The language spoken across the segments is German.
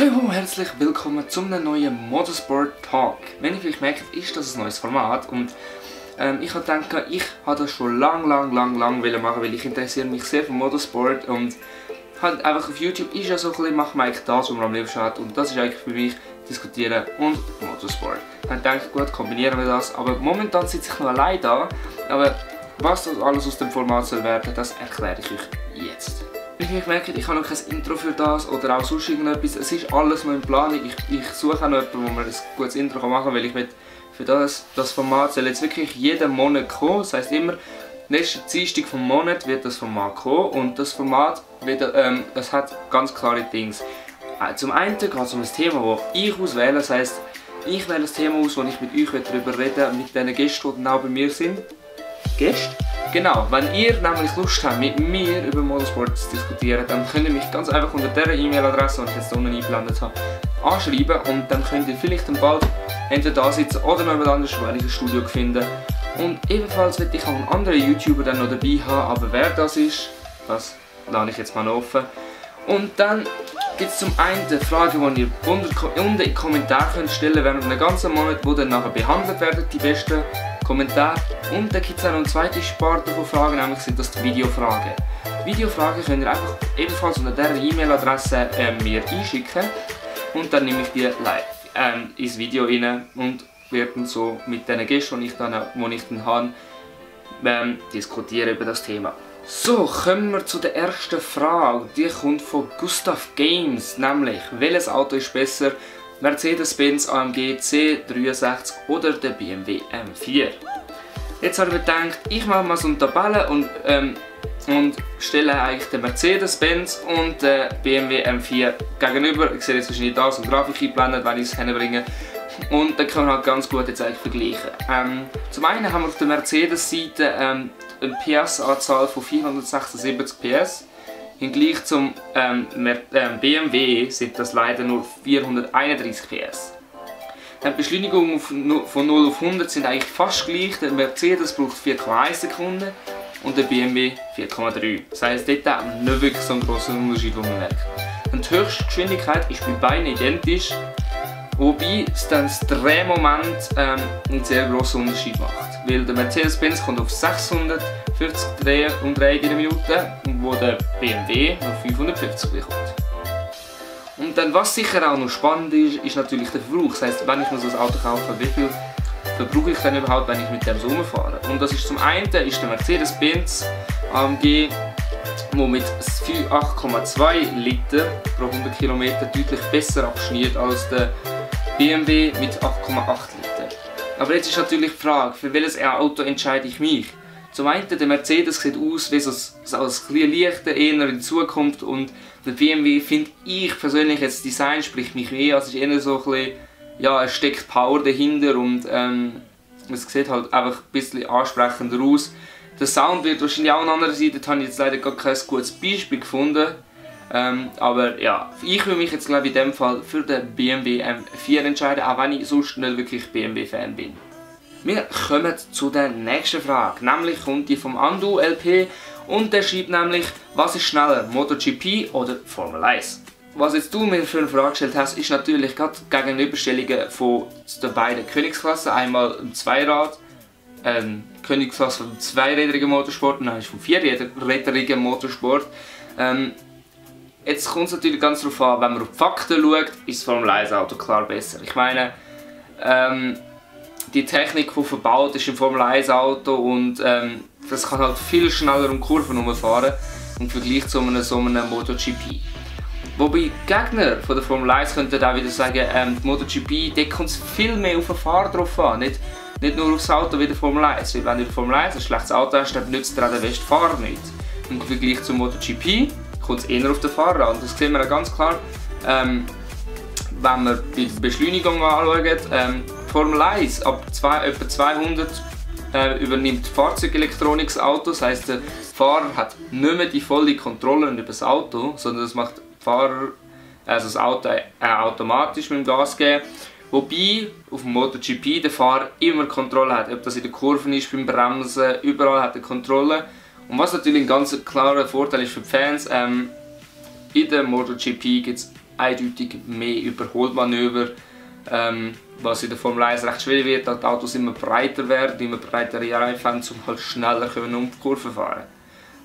Hallo, herzlich willkommen zum neuen Motorsport Talk. Wenn ihr vielleicht merkt, ist das ein neues Format und ich habe gedacht, ich habe das schon lang machen, weil ich interessiere mich sehr für Motorsport und halt einfach auf YouTube ist ja so ein bisschen, macht man eigentlich das, was man am liebsten hat, und das ist eigentlich für mich diskutieren und Motorsport. Dann denke ich, gut, kombinieren wir das, aber momentan sitze ich noch allein da, aber was das alles aus dem Format soll werden, das erkläre ich euch jetzt. Wie ihr merkt, ich habe noch kein Intro für das oder auch sonst irgendetwas, es ist alles noch in Planung. Ich suche auch noch jemanden, wo mir ein gutes Intro machen kann, weil ich will für das Format soll jetzt wirklich jeden Monat kommen. Das heisst immer, nächsten Dienstag vom Monat wird das Format kommen und das Format wird, das hat ganz klare Dinge. Zum einen geht es um ein Thema, das ich auswähle, das heisst, ich wähle ein Thema aus, wo ich mit euch darüber reden mit den Gästen, die auch bei mir sind. Gäste? Genau, wenn ihr nämlich Lust habt, mit mir über Motorsport zu diskutieren, dann könnt ihr mich ganz einfach unter dieser E-Mail-Adresse, die ich jetzt unten eingeblendet habe, anschreiben und dann könnt ihr vielleicht bald entweder da sitzen oder noch jemand anderes, weil ich ein Studio finde. Und ebenfalls werde ich auch einen anderen YouTuber dann noch dabei haben, aber wer das ist, das lasse ich jetzt mal offen. Und dann gibt es zum einen Fragen, die ihr unter in die Kommentare stellen könnt während einem ganzen Monat, die dann nachher behandelt werden, die besten Kommentare. Und dann gibt es auch noch eine zweite Sparte von Fragen, nämlich sind das die Videofragen. Videofragen könnt ihr einfach ebenfalls unter dieser E-Mail-Adresse mir einschicken und dann nehme ich die live ins Video rein und werde dann so mit den Gästen, die ich dann habe, diskutieren über das Thema. So, kommen wir zu der ersten Frage. Die kommt von Gustav Games, nämlich: Welches Auto ist besser? Mercedes-Benz AMG C63 oder der BMW M4? Jetzt habe ich mir gedacht, ich mache mal so eine Tabelle und stelle eigentlich den Mercedes-Benz und den BMW M4 gegenüber. Ich sehe jetzt wahrscheinlich da so eine Grafik eingeblendet, wenn ich es hinbringe. Und dann kann man halt ganz gut jetzt eigentlich vergleichen. Zum einen haben wir auf der Mercedes-Seite eine PS-Anzahl von 476 PS. Im Vergleich zum BMW sind das leider nur 431 PS. Die Beschleunigungen von 0 auf 100 sind eigentlich fast gleich. Der Mercedes braucht 4,1 Sekunden und der BMW 4,3. Das heisst, dort hat man nicht wirklich so einen grossen Unterschied, den man merkt. Und die Höchstgeschwindigkeit ist bei beiden identisch, wobei dann das Drehmoment einen sehr grossen Unterschied macht. Weil der Mercedes-Benz kommt auf 650 Umdrehungen in der Minute, wo der BMW auf 550 kommt. Und dann, was sicher auch noch spannend ist, ist natürlich der Verbrauch. Das heisst, wenn ich mir so ein Auto kaufe, wie viel verbrauche ich dann überhaupt, wenn ich mit dem so rumfahre? Und das ist zum einen ist der Mercedes-Benz AMG, der mit 8,2 Liter pro 100 km deutlich besser abschneidet als der BMW mit 8,8 Liter. Aber jetzt ist natürlich die Frage, für welches Auto entscheide ich mich? Zum einen, der Mercedes sieht aus wie so ein leichter, eher in Zukunft, und der BMW finde ich persönlich, jetzt das Design spricht mich mehr, also es ist eher so ein bisschen, ja, es steckt Power dahinter und es sieht halt einfach ein bisschen ansprechender aus. Der Sound wird wahrscheinlich auch an anderer Seite, da habe ich jetzt leider gar kein gutes Beispiel gefunden. Aber ja, ich will mich jetzt glaube ich in dem Fall für den BMW M4 entscheiden, auch wenn ich sonst nicht wirklich BMW-Fan bin. Wir kommen zu der nächsten Frage, nämlich kommt die vom Andu LP und der schreibt nämlich: Was ist schneller, MotoGP oder Formel 1? Was jetzt du mir für eine Frage gestellt hast, ist natürlich gerade Gegenüberstellungen von den beiden Königsklassen. Einmal ein Zweirad, Königsklasse vom zweirädrigen Motorsport und dann ist vom vierrädrigen Motorsport. Jetzt kommt es natürlich ganz darauf an, wenn man auf die Fakten schaut, ist das Formel 1 Auto klar besser. Ich meine, die Technik, die verbaut ist im Formel 1 Auto, und das kann halt viel schneller um Kurven herumfahren im Vergleich zu einem MotoGP. Wobei die Gegner von der Formel 1 könnten auch wieder sagen, die MotoGP, da kommt es viel mehr auf den Fahrer drauf an, nicht nur aufs Auto wie der Formel 1. Weil wenn du in der Formel 1 ein schlechtes Auto hast, dann nützt dir auch der beste Fahrer nicht. Im Vergleich zum MotoGP kommt es eher auf den Fahrer an. Das sehen wir auch ganz klar, wenn wir die Beschleunigung anschauen. Formel 1 ab etwa 200 übernimmt Fahrzeugelektronik das Auto. Das heisst, der Fahrer hat nicht mehr die volle Kontrolle über das Auto, sondern das macht der Fahrer, also das Auto automatisch mit dem Gas geben. Wobei auf dem MotoGP der Fahrer immer Kontrolle hat, ob das in den Kurven ist, beim Bremsen, überall hat er Kontrolle. Und was natürlich ein ganz klarer Vorteil ist für die Fans, in der MotoGP gibt es eindeutig mehr Überholmanöver, was in der Formel 1 recht schwierig wird, da die Autos immer breiter werden, immer breitere Reifen haben, um halt schneller um die Kurve fahren.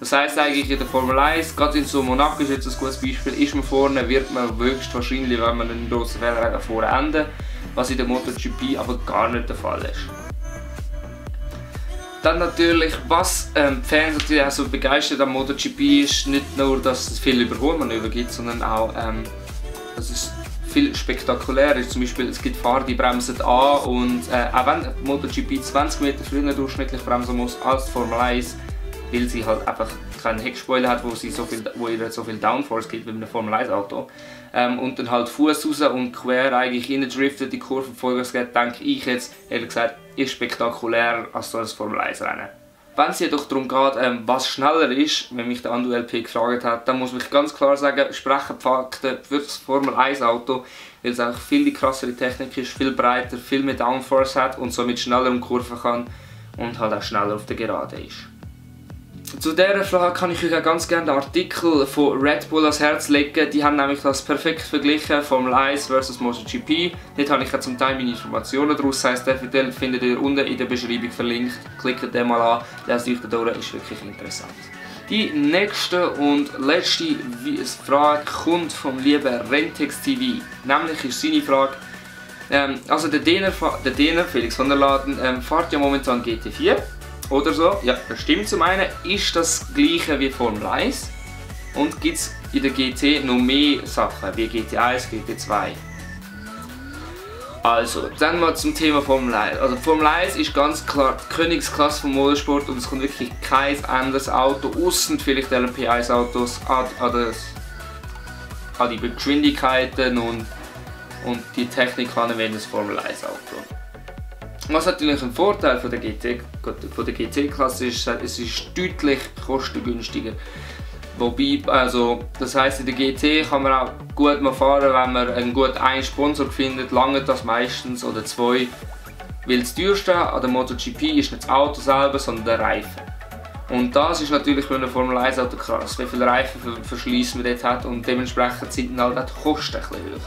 Das heisst eigentlich in der Formel 1, gerade in so Monaco ist jetzt ein gutes Beispiel, ist man vorne, wird man höchstwahrscheinlich, wenn man einen grossen Fehler hat, vorne enden, was in der MotoGP aber gar nicht der Fall ist. Dann natürlich, was die Fans natürlich auch so begeistert am MotoGP ist, nicht nur, dass es viele Überholmanöver gibt, sondern auch, dass es viel spektakulär ist. Zum Beispiel, es gibt Fahrer, die bremsen an und auch wenn MotoGP 20 Meter früher durchschnittlich bremsen muss als die Formel 1, weil sie halt einfach keinen Heckspoiler hat, wo ihr so viel Downforce gibt wie in einem Formel 1 Auto. Und dann halt Fuß raus und quer eigentlich rein driftet, die Kurve Vollgas geht, denke ich jetzt, ehrlich gesagt, ist spektakulärer als so ein Formel 1 Rennen. Wenn es jedoch darum geht, was schneller ist, wenn mich der Andu LP gefragt hat, dann muss ich ganz klar sagen, sprechen die Fakten für das Formel 1 Auto, weil es einfach viel die krassere Technik ist, viel breiter, viel mehr Downforce hat und somit schneller um Kurven kann und halt auch schneller auf der Gerade ist. Zu dieser Frage kann ich euch auch ganz gerne den Artikel von Red Bull ans Herz legen. Die haben nämlich das perfekt verglichen, Formel 1 vs MotoGP. Dort habe ich auch zum Teil meine Informationen daraus. Das heisst, den findet ihr unten in der Beschreibung verlinkt. Klickt den mal an, lest euch den durch, ist wirklich interessant. Die nächste und letzte Frage kommt vom lieben Rentex TV. Nämlich ist seine Frage, also der Däner Felix van der Laden fährt ja momentan GT4. Oder so, ja, das stimmt. Zum einen ist das gleiche wie Formel 1 und gibt es in der GT noch mehr Sachen wie GT1, GT2. Also, dann mal zum Thema Formel 1. Also Formel 1 ist ganz klar die Königsklasse vom Motorsport und es kommt wirklich kein anderes Auto, ausser vielleicht LMP1 Autos, an die Geschwindigkeiten und die Technik an wie das Formel 1 Auto. Was natürlich ein Vorteil von der GT-Klasse ist, es ist deutlich kostengünstiger. Wobei, also, das heisst, in der GT kann man auch gut mal fahren, wenn man einen Sponsor findet, lange das meistens oder zwei. Weil das teuerste an der MotoGP ist nicht das Auto selber, sondern der Reifen. Und das ist natürlich für ein Formel 1 Auto krass, wie viele Reifenverschleiß man dort hat und dementsprechend sind dann halt auch die Kosten ein bisschen höher.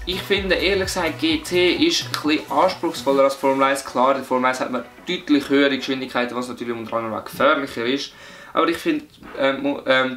Ich finde ehrlich gesagt, GT ist ein bisschen anspruchsvoller als Formel 1. Klar, in Formel 1 hat man deutlich höhere Geschwindigkeiten, was natürlich unter anderem auch gefährlicher ist. Aber ich finde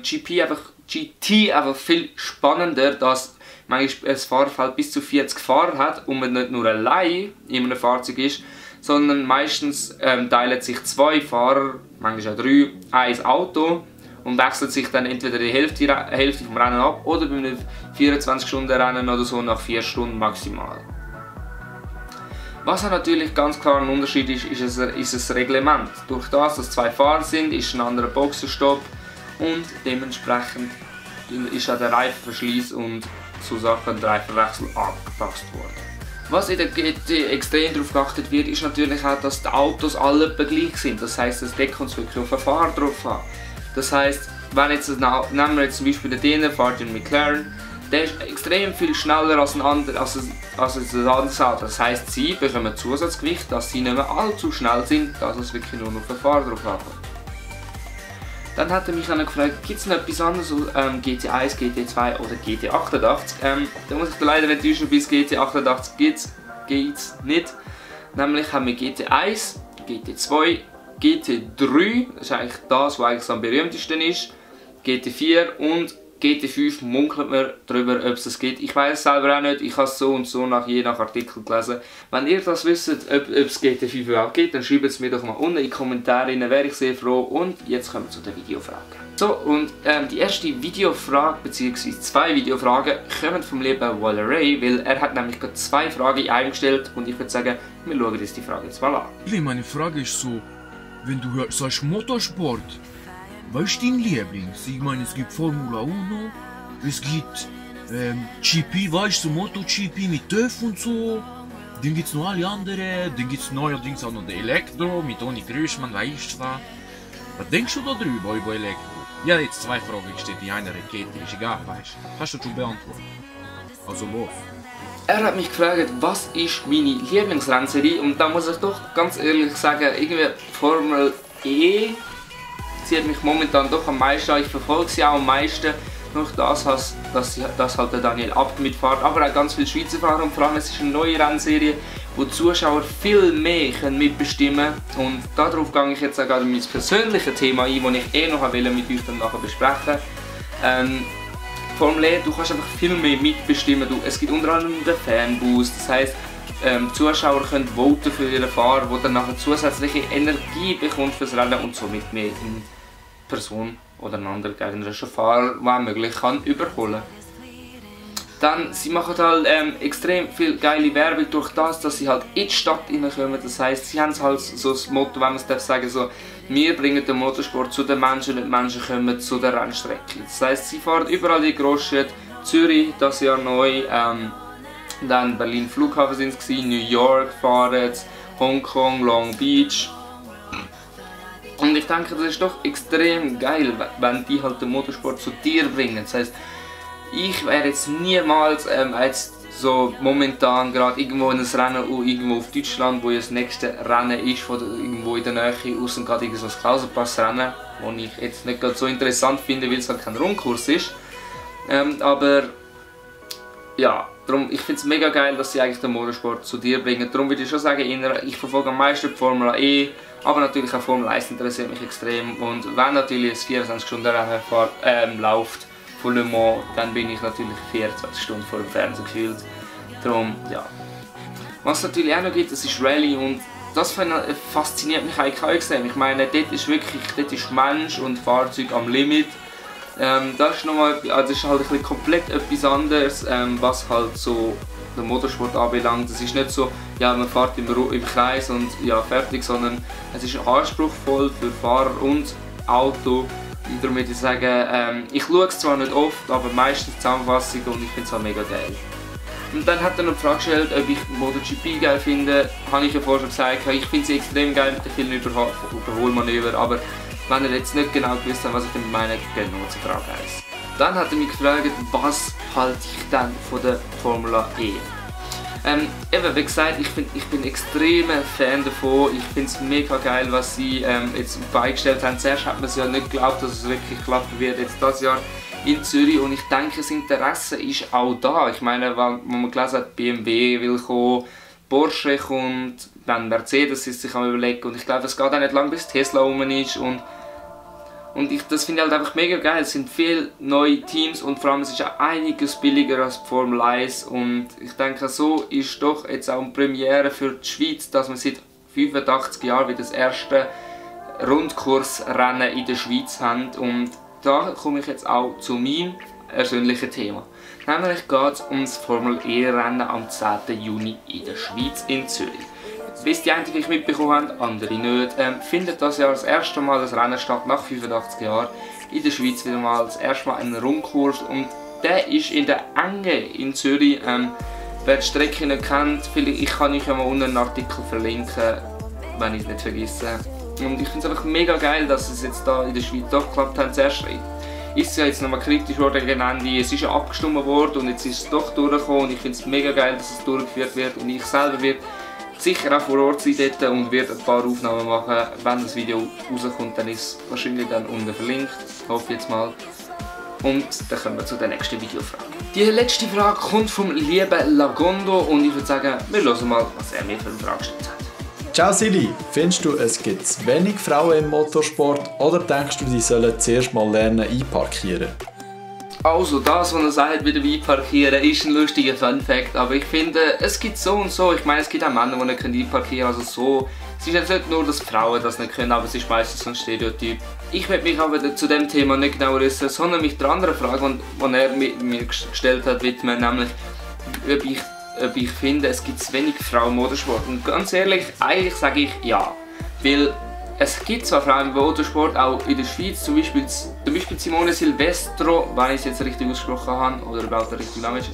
GT einfach viel spannender, dass manchmal ein Fahrerfeld bis zu 40 Fahrer hat und man nicht nur allein in einem Fahrzeug ist, sondern meistens teilen sich zwei Fahrer, manchmal auch drei, ein Auto und wechselt sich dann entweder die Hälfte vom Rennen ab oder bei einem 24-Stunden-Rennen oder so nach 4 Stunden maximal. Was natürlich ganz klar ein Unterschied ist das Reglement. Durch das, dass zwei Fahrer sind, ist ein anderer Boxenstopp und dementsprechend ist auch der Reifenverschleiß und so Sachen, der Reifenwechsel angepasst worden. Was in der GT extrem darauf geachtet wird, ist natürlich auch, dass die Autos alle gleich sind. Das heisst, das deckt uns wirklich auf den Fahrer drauf an. Das heisst, wenn jetzt, nehmen wir jetzt zum Beispiel den Däner, fährt in McLaren, der ist extrem viel schneller als ein anderes Auto. Das heisst, sie bekommen Zusatzgewicht, dass sie nicht mehr allzu schnell sind, dass es wirklich nur auf den Fahrer drauf ankommt. Dann hat er mich dann gefragt, gibt es noch etwas anderes, GT1, GT2 oder GT88? Da muss ich dir leider enttäuschen, bis GT88 gibt es nicht. Nämlich haben wir GT1, GT2, GT3, das ist eigentlich das, was eigentlich am berühmtesten ist, GT4 und GT5 munkelt man darüber, ob es das gibt. Ich weiß es selber auch nicht, ich habe es so und so je nach Artikel gelesen. Wenn ihr das wisst, ob es GT5 überhaupt gibt, dann schreibt es mir doch mal unten in die Kommentare, wäre ich sehr froh. Und jetzt kommen wir zu den Videofragen. So, und die erste Videofrage, bzw. zwei Videofragen, kommen vom lieben Waller Ray, weil er hat nämlich gerade zwei Fragen in einem gestellt und ich würde sagen, wir schauen uns die Frage jetzt mal an. Meine Frage ist so, wenn du sagst Motorsport, was ist dein Liebling? Ich meine, es gibt Formula 1, es gibt GP, weißt du, so MotoGP mit TÜV und so. Dann gibt es noch alle anderen, dann gibt es neuerdings auch noch den Elektro mit Toni Gröschmann, weißt du was? Was denkst du da drüber, über Elektro? Ja, jetzt zwei Fragen gestellt, die eine Rakete ist egal, weißt du. Hast du schon beantwortet? Also los. Er hat mich gefragt, was ist meine Lieblingsrennserie und da muss ich doch ganz ehrlich sagen, irgendwie Formel E zieht mich momentan doch am meisten an. Ich verfolge sie auch am meisten. noch das, dass halt der Daniel Abt mitfährt, aber auch ganz viele Schweizer Fahrer und vor allem es ist eine neue Rennserie, wo die Zuschauer viel mehr mitbestimmen können. Und darauf gehe ich jetzt auch gerade mein persönliches Thema ein, das ich noch mit euch dann nachher besprechen wollte. Formel E, du kannst einfach viel mehr mitbestimmen. Es gibt unter anderem den Fanboost, das heisst, die Zuschauer können voten für ihren Fahrer, der dann nachher zusätzliche Energie bekommt fürs Rennen und somit mehr in Person oder einen anderen gegnerischen Fahrer, wenn möglich, kann überholen. Dann, sie machen halt extrem viel geile Werbung durch das, dass sie halt in die Stadt reinkommen. Das heisst, sie haben halt so das Motto, wenn man es darf sagen, so, wir bringen den Motorsport zu den Menschen und die Menschen kommen zu der Rennstrecke. Das heisst, sie fahren überall in die Großstädte, Zürich das Jahr neu, dann Berlin Flughafen sind es, New York fahren, Hongkong, Long Beach. Und ich denke, das ist doch extrem geil, wenn die halt den Motorsport zu dir bringen. Das heisst, ich wäre jetzt niemals als so momentan gerade irgendwo in einem Rennen irgendwo auf Deutschland, wo ja das nächste Rennen ist, von irgendwo in der Nähe, außen gerade so ein Klausenpass-Rennen, das ich jetzt nicht gerade so interessant finde, weil es halt kein Rundkurs ist. Aber ja, darum, ich finde es mega geil, dass sie eigentlich den Motorsport zu dir bringen. Darum würde ich schon sagen, ich verfolge am meisten die Formel E, aber natürlich auch Formel 1 interessiert mich extrem. Und wenn natürlich ein 24-Stunden-Rennen läuft von Le Mans, dann bin ich natürlich 24 Stunden vor dem Fernsehen gefühlt. Darum, ja. Was es natürlich auch noch gibt, das ist Rallye und das fasziniert mich eigentlich auch extrem. Ich meine, dort ist Mensch und Fahrzeug am Limit. Das ist das ist halt ein komplett etwas anderes, was halt so den Motorsport anbelangt. Es ist nicht so, ja, man fährt im Kreis und ja, fertig, sondern es ist anspruchsvoll für Fahrer und Auto. Und darum würde ich sagen, ich schaue es zwar nicht oft, aber meistens Zusammenfassung und ich finde es halt mega geil. Und dann hat er noch die Frage gestellt, ob ich MotoGP geil finde. Habe ich ja vorher schon gesagt, ich finde sie extrem geil mit den vielen Überholmanöver, aber wenn ihr jetzt nicht genau gewusst habt, was ich damit meine, geht nur zu Frage 1. Dann hat er mich gefragt, was halte ich dann von der Formel E. Eben, wie gesagt, ich bin extremer Fan davon. Ich finde es mega geil, was sie jetzt beigestellt haben. Zuerst hat man es ja nicht geglaubt, dass es wirklich klappen wird jetzt dieses Jahr in Zürich. Und ich denke, das Interesse ist auch da. Ich meine, wo man gelesen hat, BMW will kommen, Porsche kommt, dann Mercedes ist sich am Überlegen. Und ich glaube, es geht auch nicht lange, bis Tesla rum ist. Das finde ich halt einfach mega geil. Es sind viele neue Teams und vor allem es ist auch einiges billiger als die Formel 1. Und ich denke, so ist doch jetzt auch eine Premiere für die Schweiz, dass wir seit 85 Jahren wieder das erste Rundkursrennen in der Schweiz haben. Und da komme ich jetzt auch zu meinem persönlichen Thema. Nämlich geht es um das Formel E-Rennen am 10. Juni in der Schweiz in Zürich. Wie es die einen vielleicht mitbekommen haben, andere nicht, findet das Jahr das erste Mal das Rennen statt, nach 85 Jahren. In der Schweiz wieder mal das erste Mal ein Rundkurs und der ist in der Enge in Zürich. Wer die Strecke nicht kennt, ich kann euch ja mal unten einen Artikel verlinken, wenn ich es nicht vergesse. Und ich finde es einfach mega geil, dass es jetzt da in der Schweiz doch geklappt hat. Zuerst ist es ja jetzt nochmal kritisch worden gegen Ende, es ist ja abgestimmt worden und jetzt ist es doch durchgekommen und ich finde es mega geil, dass es durchgeführt wird und ich selber werde sicher auch vor Ort sein dort und werde ein paar Aufnahmen machen. Wenn das Video rauskommt, dann ist es wahrscheinlich dann unten verlinkt, hoffe jetzt mal. Und dann kommen wir zu der nächsten Videofrage. Die letzte Frage kommt vom lieben Lagondo und ich würde sagen, wir hören mal, was er mir für eine Frage gestellt hat. Ciao Silly, findest du, es gibt zu wenig Frauen im Motorsport oder denkst du, die sollen zuerst mal lernen einparkieren? Also das, was er sagt, wieder einparkieren, ist ein lustiger Fun-Fact, aber ich finde, es gibt so und so. Ich meine, es gibt auch Männer, die nicht einparkieren können, also so. Es ist jetzt nicht nur, dass Frauen das nicht können, aber es ist meistens so ein Stereotyp. Ich werde mich aber zu dem Thema nicht genau äußern, sondern mich der anderen Frage, die er mir gestellt hat, widmen, nämlich ob ich finde, es gibt zu wenig Frauen im Motorsport. Und ganz ehrlich, eigentlich sage ich ja, weil es gibt zwar Frauen im Motorsport, auch in der Schweiz, zum Beispiel Simone Silvestro, wenn ich es jetzt richtig ausgesprochen habe, oder überhaupt der richtige Name ist,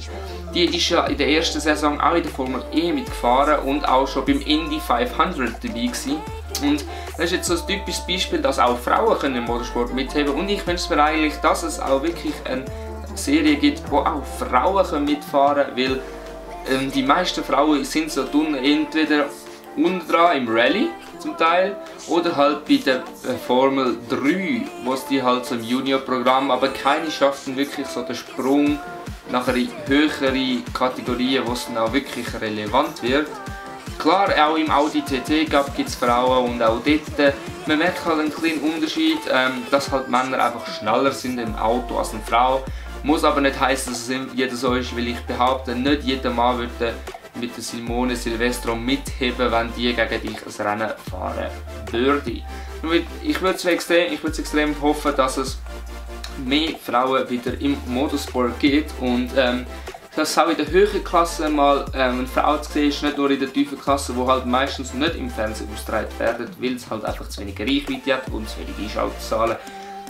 die ist ja in der ersten Saison auch in der Formel E mitgefahren und auch schon beim Indy 500 dabei gewesen. Und das ist jetzt so ein typisches Beispiel, dass auch Frauen können im Motorsport mitheben und ich wünsche mir eigentlich, dass es auch wirklich eine Serie gibt, wo auch Frauen mitfahren können, weil die meisten Frauen sind so dumm, entweder unten dran im Rallye zum Teil oder halt bei der Formel 3, wo es die halt so im Junior-Programm, aber keine schaffen wirklich so den Sprung nach einer höheren Kategorie, wo es dann auch wirklich relevant wird. Klar, auch im Audi TT Cup gibt es Frauen und auch dort, man merkt halt einen kleinen Unterschied, dass halt Männer einfach schneller sind im Auto als eine Frau. Muss aber nicht heißen, dass es jeder so ist, weil ich behaupte, nicht jeder Mann würde mit der Simone Silvestro mitheben, wenn die gegen dich ein Rennen fahren würde. Ich würde es extrem hoffen, dass es mehr Frauen wieder im Motorsport gibt und dass es auch in der höheren Klasse mal eine Frau zu sehen ist, nicht nur in der tiefen Klasse, die halt meistens nicht im Fernsehen ausgestrahlt werden, weil es halt einfach zu wenig Reichweite hat und zu wenig Einschaltzahlen.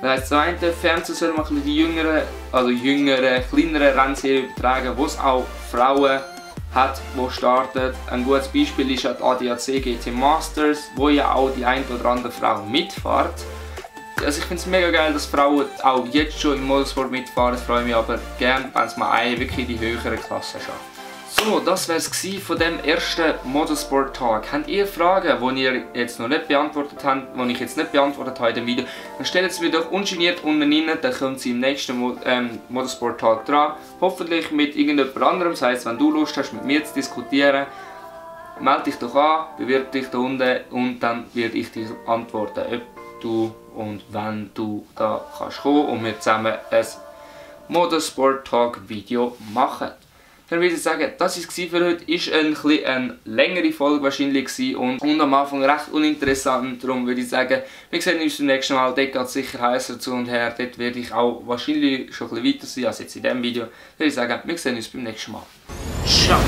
Das heisst, zum einen, der Fernseher soll man die jüngere, kleinere Rennserien übertragen, wo es auch Frauen hat, die startet. Ein gutes Beispiel ist die ADAC GT Masters, wo ja auch die ein oder andere Frau mitfährt. Also ich finde es mega geil, dass Frauen auch jetzt schon im Motorsport mitfahren. Ich freue mich aber gerne, wenn es mal eine wirklich die höhere Klasse schafft. So, das war es von dem ersten Motorsport-Tag. Habt ihr Fragen, die ihr jetzt noch nicht beantwortet habt, die ich jetzt nicht beantwortet habe in dem Video, dann stellt sie mir doch ungeniert unten rein, dann kommt sie im nächsten Motorsport-Tag dran. Hoffentlich mit irgendjemand anderem, das heisst, wenn du Lust hast, mit mir zu diskutieren, melde dich doch an, bewirb dich da unten und dann werde ich dir antworten, ob du und wenn du da kannst kommen und wir zusammen ein Motorsport-Tag-Video machen. Dann würde ich sagen, das war es für heute. Ist eine längere Folge wahrscheinlich und am Anfang recht uninteressant. Darum würde ich sagen, wir sehen uns beim nächsten Mal. Dort geht es sicher heißer zu und her. Dort werde ich auch wahrscheinlich schon ein bisschen weiter sein als jetzt in diesem Video. Dann würde ich sagen, wir sehen uns beim nächsten Mal. Ciao!